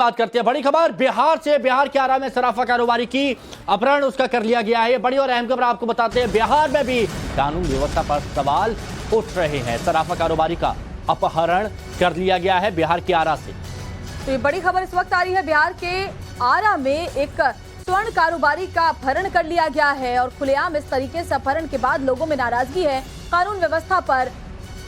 बात करते हैं बड़ी खबर बिहार से। बिहार के आरा में सराफा कारोबारी की अपहरण उसका कर लिया गया है। ये बड़ी और अहम खबर आपको बताते हैं। बिहार में भी कानून व्यवस्था पर सवाल उठ रहे हैं। सराफा कारोबारी का अपहरण कर लिया गया है बिहार के आरा से। तो ये बड़ी खबर इस वक्त आ रही है। बिहार के आरा में एक स्वर्ण कारोबारी का अपहरण कर लिया गया है और खुलेआम इस तरीके से अपहरण के बाद लोगों में नाराजगी है। कानून व्यवस्था पर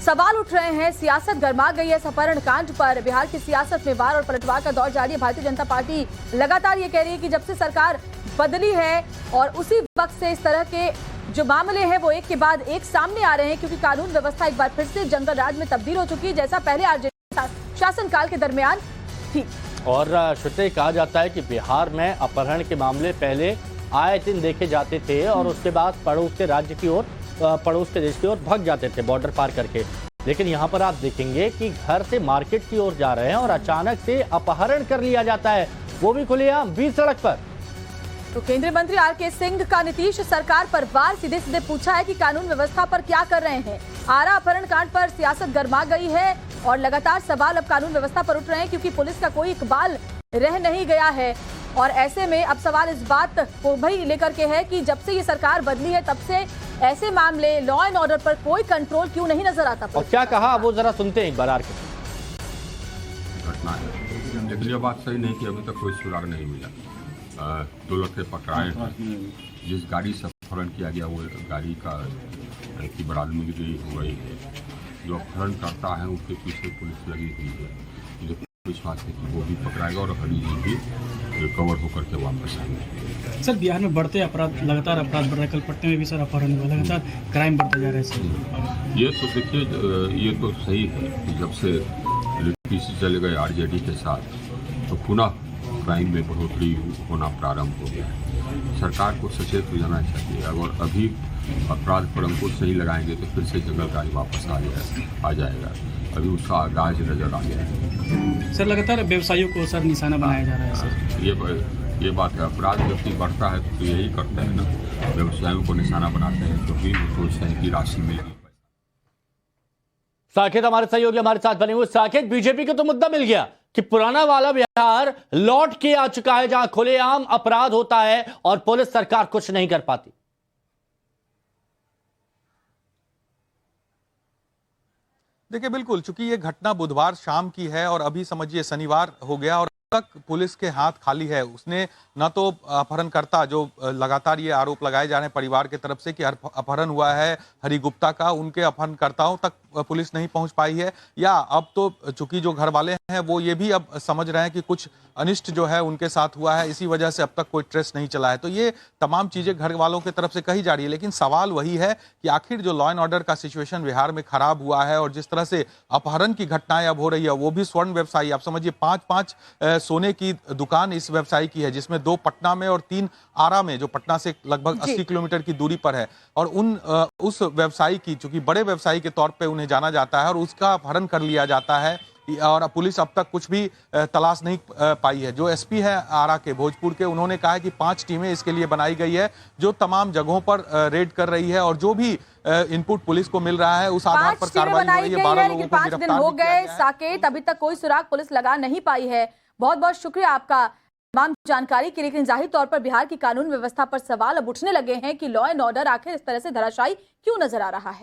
सवाल उठ रहे हैं। सियासत गर्मा गई है इस अपहरण कांड पर। बिहार की सियासत में वार और पलटवार का दौर जारी है। भारतीय जनता पार्टी लगातार ये कह रही है कि जब से सरकार बदली है और उसी वक्त से इस तरह के जो मामले हैं वो एक के बाद एक सामने आ रहे हैं, क्योंकि कानून व्यवस्था एक बार फिर से जंगल राज में तब्दील हो चुकी है, जैसा पहले आरजेडी शासनकाल के दरमियान थी। और श्रुति, कहा जाता है कि बिहार में अपहरण के मामले पहले आए दिन देखे जाते थे और उसके बाद पड़ोस के राज्य की ओर, पड़ोस के देश की ओर भाग जाते थे बॉर्डर पार करके। लेकिन यहाँ पर आप देखेंगे कि घर से मार्केट की ओर जा रहे हैं और अचानक से अपहरण कर लिया जाता है, वो भी खुलेआम बीच सड़क पर। तो केंद्रीय मंत्री आरके सिंह का नीतीश सरकार पर वार, सीधे सीधे पूछा है कि कानून व्यवस्था पर क्या कर रहे हैं। आरा अपहरण कांड पर सियासत गर्मा गई है और लगातार सवाल अब कानून व्यवस्था पर उठ रहे हैं, क्योंकि पुलिस का कोई इकबाल रह नहीं गया है। और ऐसे में अब सवाल इस बात को भी लेकर के है कि जब से ये सरकार बदली है तब से ऐसे मामले लॉ एंड ऑर्डर पर कोई कंट्रोल क्यों नहीं नजर आता। और क्या कहा वो जरा सुनते हैं एक बार। आर के घटना है, लेकिन ये बात सही नहीं कि अभी तक कोई सुराग नहीं मिला। 2 लड़के पकड़ाए हैं। जिस गाड़ी से अपहरण किया गया वो गाड़ी का की बरामदगी हो गई है। जो अपहरण करता है उसके पीछे पुलिस लगी हुई है। मुझे विश्वास है कि वो भी पकड़ाएगा और हरी भी रिकवर होकर के वापस आएंगे। सर, बिहार में बढ़ते अपराध, लगातार अपराध बढ़ रहा है। कल पटना में भी सर अपहरण हुआ, लगातार क्राइम बढ़ता जा रहा है सर। ये तो देखिए, ये तो सही है कि जब से पीछे चले गए आरजेडी के साथ तो पुनः क्राइम में बढ़ोतरी होना प्रारंभ हो गया है। सरकार को सचेत हो जाना चाहिए। अगर अभी अपराध पर अंकुश नहीं लगाएंगे तो फिर से जंगल राज वापस आ जाएगा। अभी उसका आगाज नजर आ गया है। सर, लगातार व्यवसायियों को सर निशाना बनाया जा रहा है सर। ये बात है। अपराध जब बढ़ता है तो यही करते हैं ना, व्यवसायियों को निशाना बनाते हैं, क्योंकि वो सोचते हैं कि राशि मिलेगी। साकेत हमारे सहयोगी हमारे साथ बने हुए। साकेत, बीजेपी को तो मुद्दा मिल गया कि पुराना वाला बिहार लौट के आ चुका है, जहां खुलेआम अपराध होता है और पुलिस सरकार कुछ नहीं कर पाती। देखिए, बिल्कुल, चूंकि ये घटना बुधवार शाम की है और अभी समझिए शनिवार हो गया और तक पुलिस के हाथ खाली है। उसने न तो अपहरणकर्ता, जो लगातार ये आरोप लगाए जा रहे हैं परिवार की तरफ से कि अपहरण हुआ है हरि गुप्ता का, उनके अपहरणकर्ताओं तक पुलिस नहीं पहुंच पाई है, या अब तो चूंकि जो घर वाले हैं वो ये भी अब समझ रहे हैं कि कुछ अनिष्ट जो है उनके साथ हुआ है, इसी वजह से अब तक कोई ट्रेस नहीं चला है। तो ये तमाम चीजें घर वालों की तरफ से कही जा रही है, लेकिन सवाल वही है कि आखिर जो लॉ एंड ऑर्डर का सिचुएशन बिहार में खराब हुआ है और जिस तरह से अपहरण की घटनाएं अब हो रही है, वो भी स्वर्ण व्यवसायी, आप समझिए 5-5 सोने की दुकान इस व्यवसायी की है, जिसमें 2 पटना में और 3 आरा में, जो पटना से लगभग 80 किलोमीटर की दूरी पर है। और उस व्यवसायी की, चूंकि बड़े व्यवसायी के तौर पे उन्हें जाना जाता है, और उसका अपहरण कर लिया जाता है और पुलिस अब तक कुछ भी तलाश नहीं पाई है। जो एसपी है आरा के, भोजपुर के, उन्होंने कहा है कि 5 टीमें इसके लिए बनाई गई है, जो तमाम जगहों पर रेड कर रही है और जो भी इनपुट पुलिस को मिल रहा है उस आधार पर कार्रवाई हो रही है। 12 लोगों को 5 दिन हो गए साकेत, अभी तक कोई सुराग पुलिस लगा नहीं पाई है। बहुत बहुत शुक्रिया आपका तमाम जानकारी के लिए। लेकिन जाहिर तौर पर बिहार की कानून व्यवस्था पर सवाल अब उठने लगे हैं कि लॉ एंड ऑर्डर आखिर इस तरह से धराशायी क्यों नजर आ रहा है।